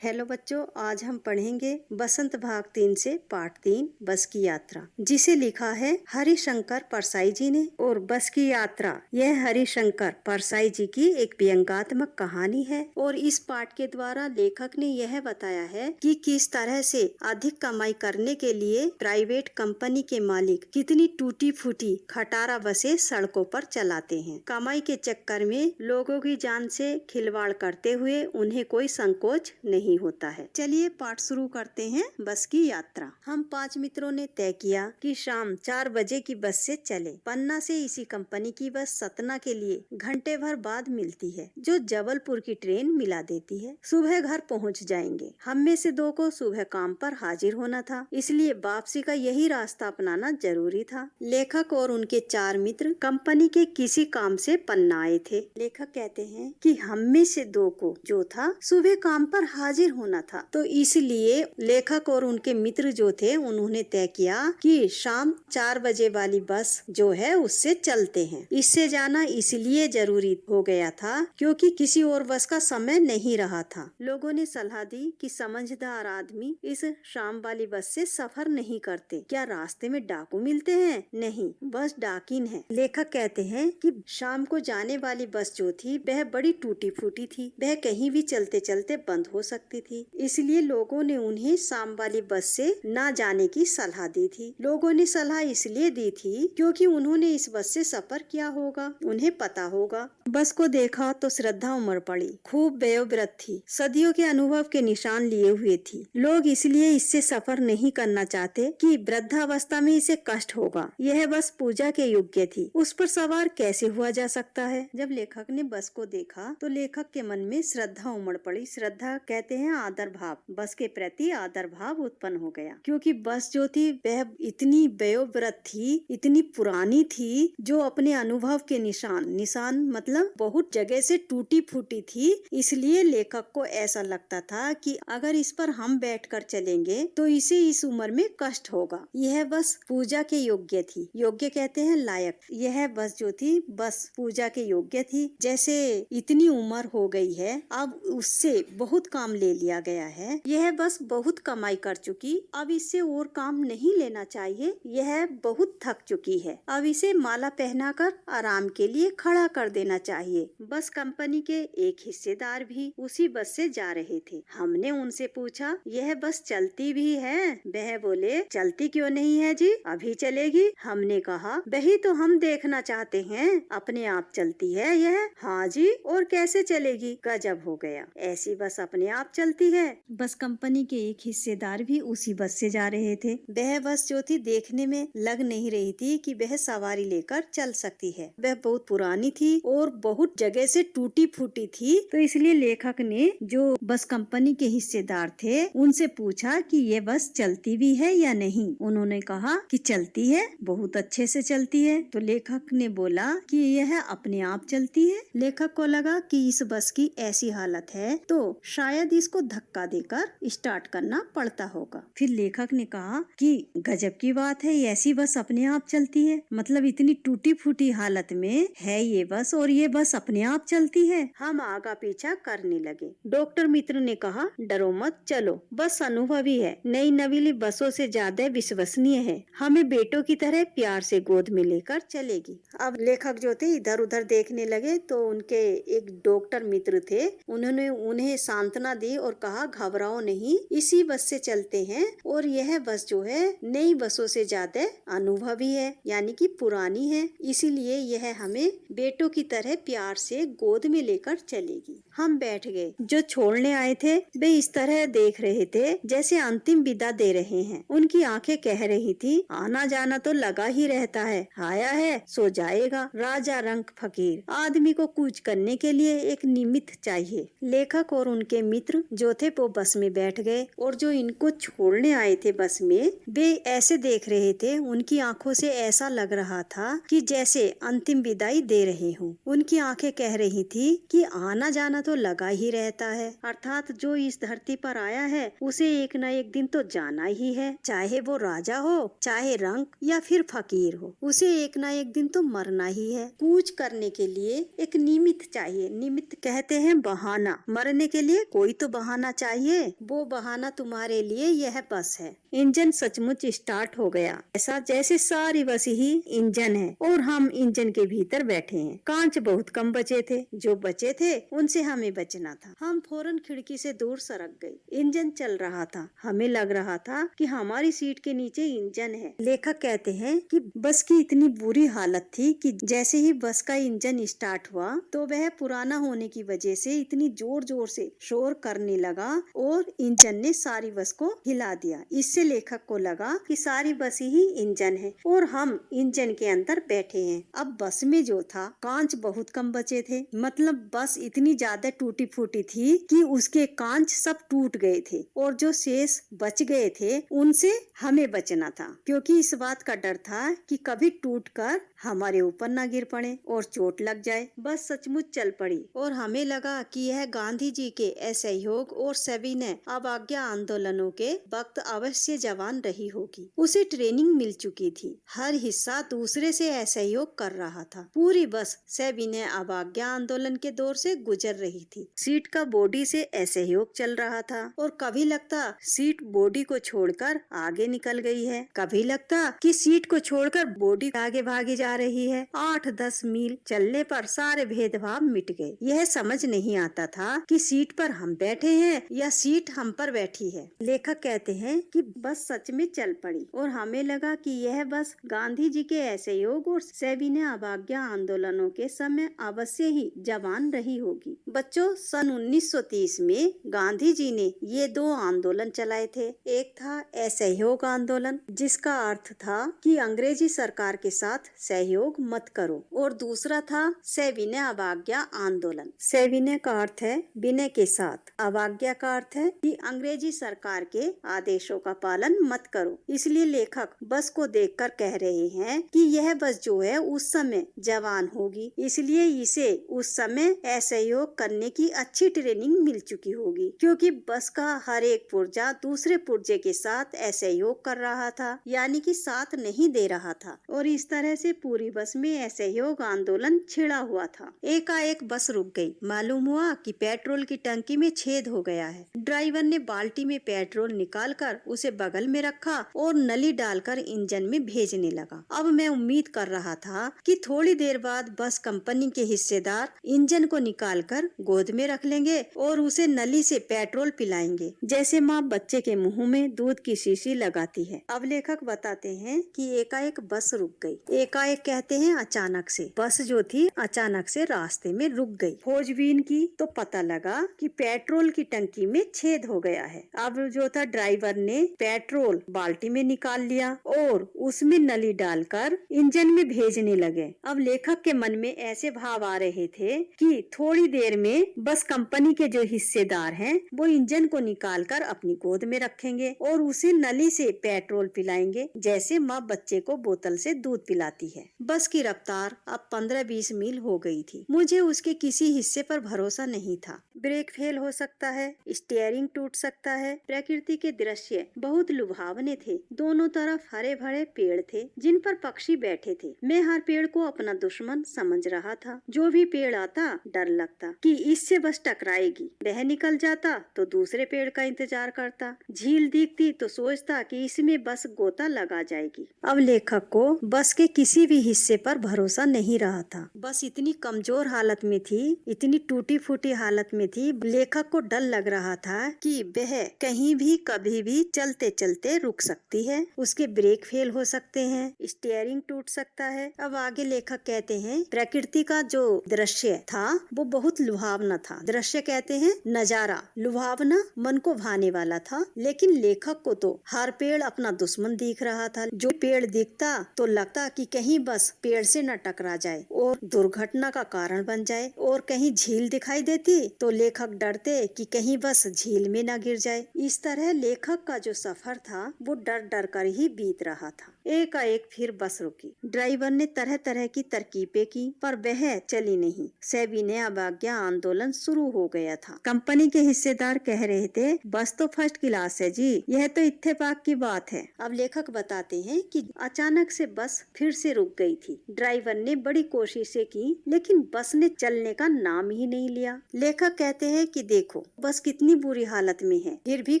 Hello बच्चों, आज हम पढ़ेंगे बसंत भाग 3 से पाठ 3 बस की यात्रा, जिसे लिखा है हरिशंकर परसाई जी ने। और बस की यात्रा यह हरिशंकर परसाई जी की एक व्यंग्यात्मक कहानी है। और इस पाठ के द्वारा लेखक ने यह बताया है कि किस तरह से अधिक कमाई करने के लिए प्राइवेट कंपनी के मालिक कितनी टूटी फूटी खटारा बसें सड़कों पर चलाते हैं। कमाई के चक्कर में लोगों की जान से खिलवाड़ करते हुए उन्हें कोई संकोच नहीं होता है। चलिए पाठ शुरू करते हैं। बस की यात्रा। हम 5 मित्रों ने तय किया कि शाम 4 बजे की बस से चले। पन्ना से इसी कंपनी की बस सतना के लिए घंटे भर बाद मिलती है, जो जबलपुर की ट्रेन मिला देती है। सुबह घर पहुंच जाएंगे। हम में से 2 को सुबह काम पर हाजिर होना था, इसलिए वापसी का यही रास्ता अपनाना जरूरी था। लेखक और उनके 4 मित्र कंपनी के किसी काम से पन्ना आए थे। लेखक कहते हैं कि हम में से 2 को जो था सुबह काम पर हाजिर होना था, तो इसलिए लेखक और उनके मित्र जो थे उन्होंने तय किया कि शाम 4 बजे वाली बस जो है उससे चलते हैं। इससे जाना इसलिए जरूरी हो गया था क्योंकि किसी और बस का समय नहीं रहा था। लोगों ने सलाह दी कि समझदार आदमी इस शाम वाली बस से सफर नहीं करते। क्या रास्ते में डाकू मिलते हैं? नहीं, बस डाकिन है। लेखक कहते हैं कि शाम को जाने वाली बस जो थी वह बड़ी टूटी फूटी थी। वह कहीं भी चलते चलते बंद हो सकती थी, इसलिए लोगों ने उन्हें शाम वाली बस से न जाने की सलाह दी थी। लोगों ने सलाह इसलिए दी थी क्योंकि उन्होंने इस बस से सफर किया होगा, उन्हें पता होगा। बस को देखा तो श्रद्धा उमड़ पड़ी। खूब वयोवृद्ध थी, सदियों के अनुभव के निशान लिए हुए थी। लोग इसलिए इससे सफर नहीं करना चाहते कि वृद्धावस्था में इसे कष्ट होगा। यह बस पूजा के योग्य थी, उस पर सवार कैसे हुआ जा सकता है। जब लेखक ने बस को देखा तो लेखक के मन में श्रद्धा उमड़ पड़ी। श्रद्धा कहते हैं आदर भाव, बस के प्रति आदर भाव उत्पन्न हो गया, क्योंकि बस जो थी वह इतनी वयोवृद्ध थी, इतनी पुरानी थी, जो अपने अनुभव के निशान मतलब बहुत जगह से टूटी फूटी थी। इसलिए लेखक को ऐसा लगता था कि अगर इस पर हम बैठकर चलेंगे तो इसे इस उम्र में कष्ट होगा। यह बस पूजा के योग्य थी। योग्य कहते हैं लायक। यह बस जो थी बस पूजा के योग्य थी। जैसे इतनी उम्र हो गई है, अब उससे बहुत काम ले लिया गया है। यह बस बहुत कमाई कर चुकी, अब इससे और काम नहीं लेना चाहिए। यह बहुत थक चुकी है, अब इसे माला पहनाकर आराम के लिए खड़ा कर देना चाहिए। बस कंपनी के एक हिस्सेदार भी उसी बस से जा रहे थे। हमने उनसे पूछा, यह बस चलती भी है? वह बोले, चलती क्यों नहीं है जी, अभी चलेगी। हमने कहा, वही तो हम देखना चाहते हैं, अपने आप चलती है यह? हाँ जी, और कैसे चलेगी? गजब हो गया, ऐसी बस अपने आप चलती है। बस कंपनी के एक हिस्सेदार भी उसी बस से जा रहे थे। वह बस जो थी देखने में लग नहीं रही थी कि वह सवारी लेकर चल सकती है। वह बहुत पुरानी थी और बहुत जगह से टूटी फूटी थी। तो इसलिए लेखक ने जो बस कंपनी के हिस्सेदार थे उनसे पूछा कि ये बस चलती भी है या नहीं। उन्होंने कहा कि चलती है, बहुत अच्छे से चलती है। तो लेखक ने बोला कि यह अपने आप चलती है। लेखक को लगा कि इस बस की ऐसी हालत है तो शायद इसको धक्का देकर स्टार्ट करना पड़ता होगा। फिर लेखक ने कहा कि गजब की बात है, ऐसी बस अपने आप चलती है, मतलब इतनी टूटी फूटी हालत में है ये बस और ये बस अपने आप चलती है। हम आगा पीछा करने लगे। डॉक्टर मित्र ने कहा, डरो मत, चलो, बस अनुभवी है, नई नवीली बसों से ज्यादा विश्वसनीय है, हमें बेटों की तरह प्यार से गोद में लेकर चलेगी। अब लेखक जो थे इधर उधर देखने लगे तो उनके एक डॉक्टर मित्र थे, उन्होंने उन्हें सांत्वना दी और कहा, घबराओ नहीं, इसी बस से चलते हैं और यह बस जो है नई बसों से ज्यादा अनुभवी है, यानी कि पुरानी है, इसीलिए यह हमें बेटों की तरह प्यार से गोद में लेकर चलेगी। हम बैठ गए। जो छोड़ने आए थे वे इस तरह देख रहे थे जैसे अंतिम विदा दे रहे हैं। उनकी आंखें कह रही थी, आना जाना तो लगा ही रहता है, आया है सो जाएगा, राजा रंग फकीर। आदमी को कूच करने के लिए एक निमित्त चाहिए। लेखक और उनके मित्र जो थे वो बस में बैठ गए और जो इनको छोड़ने आए थे बस में, वे ऐसे देख रहे थे, उनकी आंखों से ऐसा लग रहा था कि जैसे अंतिम विदाई दे रहे हों। उनकी आंखें कह रही थी कि आना जाना तो लगा ही रहता है, अर्थात जो इस धरती पर आया है उसे एक न एक दिन तो जाना ही है, चाहे वो राजा हो, चाहे रंक या फिर फकीर हो, उसे एक न एक दिन तो मरना ही है। कूच करने के लिए एक निमित्त चाहिए। निमित्त कहते हैं बहाना, मरने के लिए कोई तो जो बहाना चाहिए वो बहाना तुम्हारे लिए यह बस है। इंजन सचमुच स्टार्ट हो गया, ऐसा जैसे सारी बस ही इंजन है और हम इंजन के भीतर बैठे हैं। कांच बहुत कम बचे थे, जो बचे थे उनसे हमें बचना था। हम फौरन खिड़की से दूर सरक गए। इंजन चल रहा था, हमें लग रहा था कि हमारी सीट के नीचे इंजन है। लेखक कहते हैं कि बस की इतनी बुरी हालत थी कि जैसे ही बस का इंजन स्टार्ट हुआ तो वह पुराना होने की वजह से इतनी जोर जोर से शोर करने लगा और इंजन ने सारी बस को हिला दिया। इससे लेखक को लगा कि सारी बस ही इंजन है और हम इंजन के अंदर बैठे हैं। अब बस में जो था कांच बहुत कम बचे थे, मतलब बस इतनी ज्यादा टूटी फूटी थी कि उसके कांच सब टूट गए थे और जो शेष बच गए थे उनसे हमें बचना था, क्योंकि इस बात का डर था कि कभी टूटकर हमारे ऊपर न गिर पड़े और चोट लग जाए। बस सचमुच चल पड़ी और हमें लगा कि यह गांधी जी के असहयोग और सविनय अवज्ञा आंदोलनों के वक्त अवश्य जवान रही होगी। उसे ट्रेनिंग मिल चुकी थी, हर हिस्सा दूसरे से असहयोग कर रहा था। पूरी बस सविनय अवज्ञा आंदोलन के दौर से गुजर रही थी। सीट का बॉडी से असहयोग चल रहा था और कभी लगता सीट बॉडी को छोड़कर आगे निकल गई है, कभी लगता कि सीट को छोड़कर बॉडी आगे भागी जा रही है। 8-10 मील चलने पर सारे भेदभाव मिट गए। यह समझ नहीं आता था कि सीट पर हम बैठे हैं या सीट हम पर बैठी है। लेखक कहते हैं कि बस सच में चल पड़ी और हमें लगा कि यह बस गांधी जी के असहयोग और सविनय अवज्ञा आंदोलनों के समय अवश्य ही जवान रही होगी। बच्चों, सन 1930 में गांधी जी ने ये 2 आंदोलन चलाए थे। एक था असहयोग आंदोलन, जिसका अर्थ था कि अंग्रेजी सरकार के साथ सहयोग मत करो, और दूसरा था सविनय अवज्ञा आंदोलन। सविनय का अर्थ है विनय के साथ, अवज्ञा का अर्थ है कि अंग्रेजी सरकार के आदेशों का पालन मत करो। इसलिए लेखक बस को देखकर कह रहे हैं कि यह बस जो है उस समय जवान होगी, इसलिए इसे उस समय असहयोग करने की अच्छी ट्रेनिंग मिल चुकी होगी, क्योंकि बस का हर एक पुर्जा दूसरे पुर्जे के साथ असहयोग कर रहा था, यानी कि साथ नहीं दे रहा था, और इस तरह से पूरी बस में असहयोग आंदोलन छिड़ा हुआ था। एकाएक बस रुक गई। मालूम हुआ कि पेट्रोल की टंकी में छेद हो गया है। ड्राइवर ने बाल्टी में पेट्रोल निकालकर उसे बगल में रखा और नली डालकर इंजन में भेजने लगा। अब मैं उम्मीद कर रहा था कि थोड़ी देर बाद बस कंपनी के हिस्सेदार इंजन को निकालकर गोद में रख लेंगे और उसे नली से पेट्रोल पिलाएंगे, जैसे माँ बच्चे के मुंह में दूध की शीशी लगाती है। अब लेखक बताते हैं कि एकाएक बस रुक गई। एकाएक कहते हैं अचानक से। बस जो थी अचानक से रास्ते में रुक गई। खोजबीन की तो पता लगा कि पेट्रोल की टंकी में छेद हो गया है। अब जो था ड्राइवर ने पेट्रोल बाल्टी में निकाल लिया और उसमें नली डालकर इंजन में भेजने लगे। अब लेखक के मन में ऐसे भाव आ रहे थे कि थोड़ी देर में बस कंपनी के जो हिस्सेदार हैं वो इंजन को निकालकर अपनी गोद में रखेंगे और उसे नली से पेट्रोल पिलाएंगे, जैसे माँ बच्चे को बोतल से दूध पिलाती है। बस की रफ्तार अब 15-20 मील हो गई थी। मुझे उसके किसी हिस्से पर भरोसा नहीं था। ब्रेक फेल हो सकता है, स्टीयरिंग टूट सकता है। प्रकृति के दृश्य बहुत लुभावने थे। दोनों तरफ हरे भरे पेड़ थे जिन पर पक्षी बैठे थे। मैं हर पेड़ को अपना दुश्मन समझ रहा था। जो भी पेड़ आता डर लगता कि इससे बस टकराएगी। वह निकल जाता तो दूसरे पेड़ का इंतजार करता। झील दिखती तो सोचता कि इसमें बस गोता लगा जाएगी। अब लेखक को बस के किसी भी हिस्से पर भरोसा नहीं रहा था। बस इतनी कमजोर हालत में थी, इतनी टूटी फूटी हालत में थी। लेखक को डर लग रहा था कि वह कहीं भी कभी भी चलते चलते रुक सकती है, उसके ब्रेक फेल हो सकते हैं, स्टीयरिंग टूट सकता है। अब आगे लेखक कहते हैं प्रकृति का जो दृश्य था वो बहुत लुभावना था। दृश्य कहते हैं नजारा, लुभावना, मन को भाने वाला था। लेकिन लेखक को तो हर पेड़ अपना दुश्मन दिख रहा था। जो पेड़ दिखता तो लगता कि कहीं बस पेड़ से न टकरा जाए और दुर्घटना का कारण बन जाए, और कहीं झील दिखाई देती तो लेखक डरते कि कहीं बस झील में न गिर जाए। इस तरह लेखक का जो सफर था वो डर डर कर ही बीत रहा था। एकाएक फिर बस रुकी। ड्राइवर ने तरह तरह की तरकीबें की पर वह चली नहीं। सविनय अवज्ञा आंदोलन शुरू हो गया था। कंपनी के हिस्सेदार कह रहे थे बस तो फर्स्ट क्लास है जी, यह तो इत्तेफाक की बात है। अब लेखक बताते हैं कि अचानक से बस फिर से रुक गई थी। ड्राइवर ने बड़ी कोशिशें की लेकिन बस ने चलने का नाम ही नहीं लिया। लेखक कहते हैं कि देखो देखो बस कितनी बुरी हालत में है। फिर भी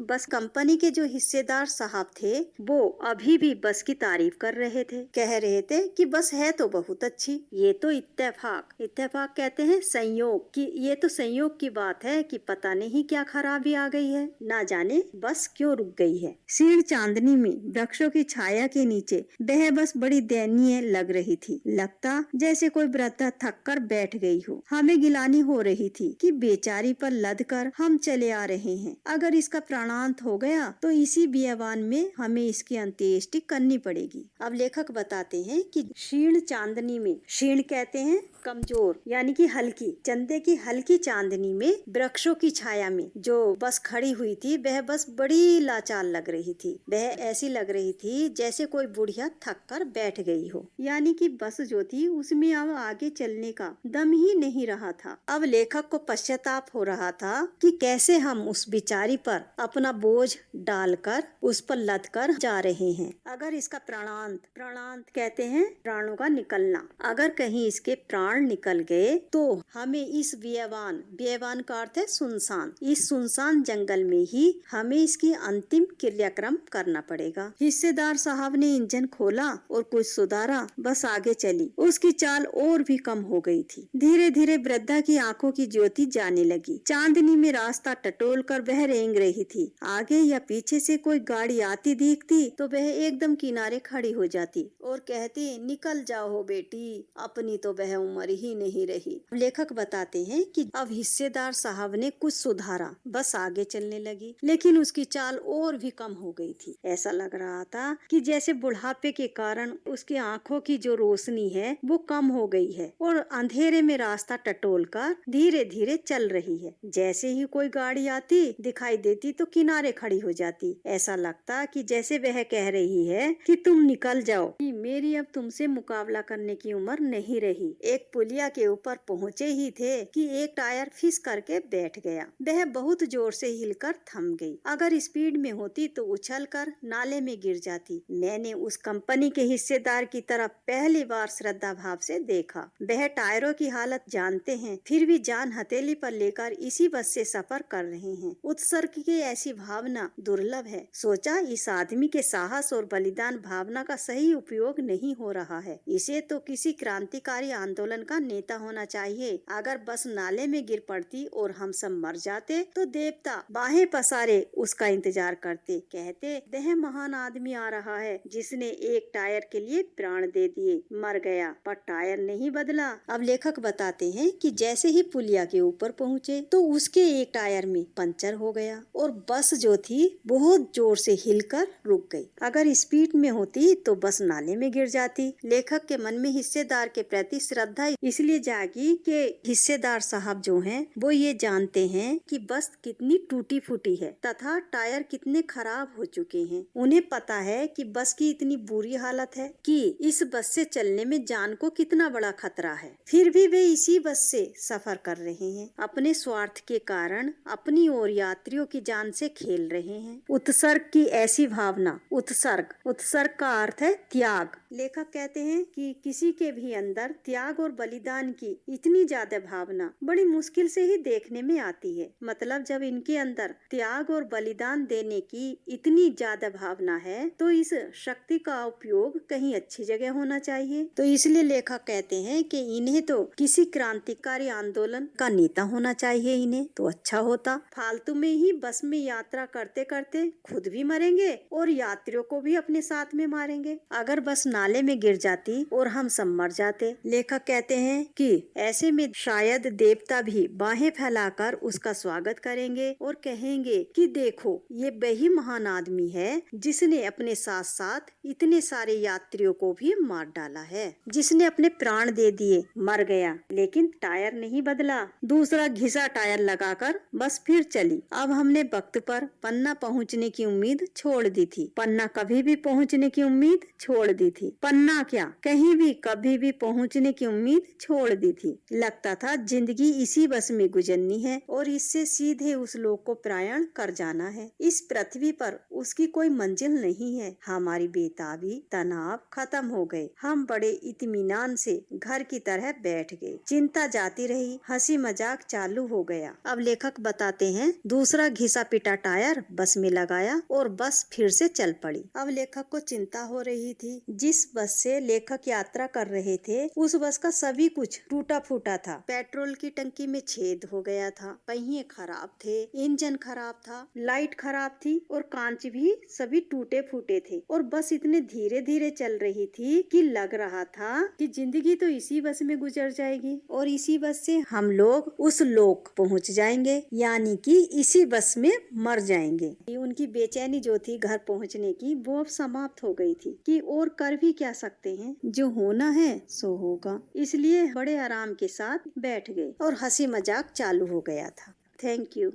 बस कंपनी के जो हिस्सेदार साहब थे वो अभी भी बस की तारीफ कर रहे थे, कह रहे थे कि बस है तो बहुत अच्छी। ये तो इत्तेफाक कहते हैं संयोग की, ये तो संयोग की बात है कि पता नहीं क्या खराबी आ गई है, ना जाने बस क्यों रुक गई है। क्षीण चांदनी में वृक्षों की छाया के नीचे वह बस बड़ी दयनीय लग रही थी। लगता जैसे कोई वृद्धा थक कर बैठ गई हो। हमें गिलानी हो रही थी कि बेचारी पर लद कर हम चले आ रहे हैं। अगर इसका प्राणांत हो गया तो इसी बियाबान में हमें इसकी अंत्येष्टि करनी पड़ेगी। अब लेखक बताते हैं कि क्षीण चांदनी में, क्षीण कहते हैं कमजोर यानी कि हल्की, चंदे की हल्की चांदनी में वृक्षों की छाया में जो बस खड़ी हुई थी वह बस बड़ी लाचार लग रही थी। वह ऐसी लग रही थी जैसे कोई बुढ़िया थक कर बैठ गई हो, यानी कि बस जो थी उसमें अब आगे चलने का दम ही नहीं रहा था। अब लेखक को पश्चाताप हो रहा था कि कैसे हम उस बिचारी पर अपना बोझ डालकर उस पर लद कर जा रहे हैं। अगर इसका प्राणांत कहते हैं प्राणों का निकलना, अगर कहीं इसके प्राण निकल गए तो हमें इस बेवान का अर्थ है सुनसान, इस सुनसान जंगल में ही हमें इसकी अंतिम क्रियाक्रम करना पड़ेगा। हिस्सेदार साहब ने इंजन खोला और कुछ सुधारा, बस आगे चली। उसकी चाल और भी कम हो गई थी। धीरे धीरे वृद्धा की आंखों की ज्योति जाने लगी। चांदनी में रास्ता टटोल कर वह रेंग रही थी। आगे या पीछे से कोई गाड़ी आती दिखती तो वह एकदम किनारे खड़ी हो जाती और कहती, निकल जाओ बेटी, अपनी तो वह उम्र ही नहीं रही। लेखक बताते हैं कि अब हिस्सेदार साहब ने कुछ सुधारा, बस आगे चलने लगी, लेकिन उसकी चाल और भी कम हो गई थी। ऐसा लग रहा था कि जैसे बुढ़ापे के कारण उसकी आंखों की जो रोशनी है वो कम हो गई है और अंधेरे में रास्ता टटोल कर धीरे धीरे चल रही है। जैसे ही कोई गाड़ी आती दिखाई देती तो किनारे खड़ी हो जाती। ऐसा लगता कि जैसे वह कह रही है कि तुम निकल जाओ, कि मेरी अब तुमसे मुकाबला करने की उम्र नहीं रही। एक पुलिया के ऊपर पहुँचे ही थे कि एक टायर फिस करके बैठ गया। वह बहुत जोर से हिलकर थम गई। अगर स्पीड में होती तो उछलकर नाले में गिर जाती। मैंने उस कंपनी के हिस्सेदार की तरफ पहली बार श्रद्धा भाव से देखा। वह टायरों की हालत जानते हैं, फिर भी जान हथेली पर लेकर इसी बस से सफर कर रहे हैं। उत्सर्ग की ऐसी भावना दुर्लभ है। सोचा इस आदमी के साहस और बलिदान भावना का सही उपयोग नहीं हो रहा है। इसे तो किसी क्रांतिकारी आंदोलन का नेता होना चाहिए। अगर बस नाले में गिर पड़ती और हम सब मर जाते तो देवता बाहें पसारे उसका इंतजार करते, कहते वह महान आदमी आ रहा है जिसने एक टायर के लिए प्राण दे दिए, मर गया पर टायर नहीं बदला। अब लेखक बताते हैं कि जैसे ही पुलिया के ऊपर पहुँचे तो उसके एक टायर में पंचर हो गया और बस जो थी बहुत जोर से हिलकर रुक गई। अगर स्पीड में होती तो बस नाले में गिर जाती। लेखक के मन में हिस्सेदार के प्रति श्रद्धा इसलिए जागी कि हिस्सेदार साहब जो हैं वो ये जानते हैं कि बस कितनी टूटी फूटी है तथा टायर कितने खराब हो चुके हैं। उन्हें पता है कि बस की इतनी बुरी हालत है कि इस बस से चलने में जान को कितना बड़ा खतरा है। फिर भी वे इसी बस से सफर कर रहे हैं। अपने स्वार्थ के कारण अपनी और यात्रियों की जान से खेल रहे हैं। उत्सर्ग की ऐसी भावना, उत्सर्ग का अर्थ है त्याग। लेखक कहते हैं कि किसी के भी अंदर त्याग और बलिदान की इतनी ज्यादा भावना बड़ी मुश्किल से ही देखने में आती है। मतलब जब इनके अंदर त्याग और बलिदान देने की इतनी ज्यादा भावना है तो इस शक्ति का उपयोग कहीं अच्छी जगह होना चाहिए। तो इसलिए लेखक कहते हैं कि इन्हें तो किसी क्रांतिकारी आंदोलन का नेता होना चाहिए, इन्हें तो अच्छा होता। फालतू में ही बस में यात्रा करते करते खुद भी मरेंगे और यात्रियों को भी अपने साथ में मारेंगे। अगर बस नाले में गिर जाती और हम सब मर जाते। लेखक कहते हैं कि ऐसे में शायद देवता भी बाहें फैलाकर उसका स्वागत करेंगे और कहेंगे कि देखो ये वही महान आदमी है जिसने अपने साथ साथ इतने सारे यात्रियों को भी मार डाला है, जिसने अपने प्राण दे दिए, मर गया लेकिन टायर नहीं बदला, दूसरा घिसा टायर लगाकर बस फिर चली। अब हमने वक्त पर पन्ना पहुंचने की उम्मीद छोड़ दी थी। पन्ना कभी भी पहुंचने की उम्मीद छोड़ दी थी। पन्ना क्या, कहीं भी कभी भी पहुंचने की उम्मीद छोड़ दी थी। लगता था जिंदगी इसी बस में गुजरनी है और इससे सीधे उस लोक को प्रयाण कर जाना है। इस पृथ्वी पर उसकी कोई मंजिल नहीं है। हमारी बेताबी, तनाव खत्म हो गए। हम बड़े इत्मीनान से घर की तरह बैठ गए। चिंता जाती रही, हंसी मजाक चालू हो गया। अब लेखक बताते हैं दूसरा घिसा पिटा टायर बस में लगाया और बस फिर से चल पड़ी। अब लेखक को चिंता हो रही थी। जिस बस से लेखक यात्रा कर रहे थे उस बस का सभी कुछ टूटा फूटा था। पेट्रोल की टंकी में छेद हो गया था, पहिए खराब थे, इंजन खराब था, लाइट खराब थी और कांच भी सभी टूटे फूटे थे और बस इतने धीरे धीरे चल रही थी कि लग रहा था कि जिंदगी तो इसी बस में गुजर जाएगी और इसी बस से हम लोग उस लोक पहुंच जाएंगे, यानी कि इसी बस में मर जाएंगे। उनकी बेचैनी जो थी घर पहुंचने की वो अब समाप्त हो गई थी कि और कर भी क्या सकते हैं, जो होना है सो होगा। इसलिए बड़े आराम के साथ बैठ गए और हंसी मजाक चालू हो गया था। Thank you.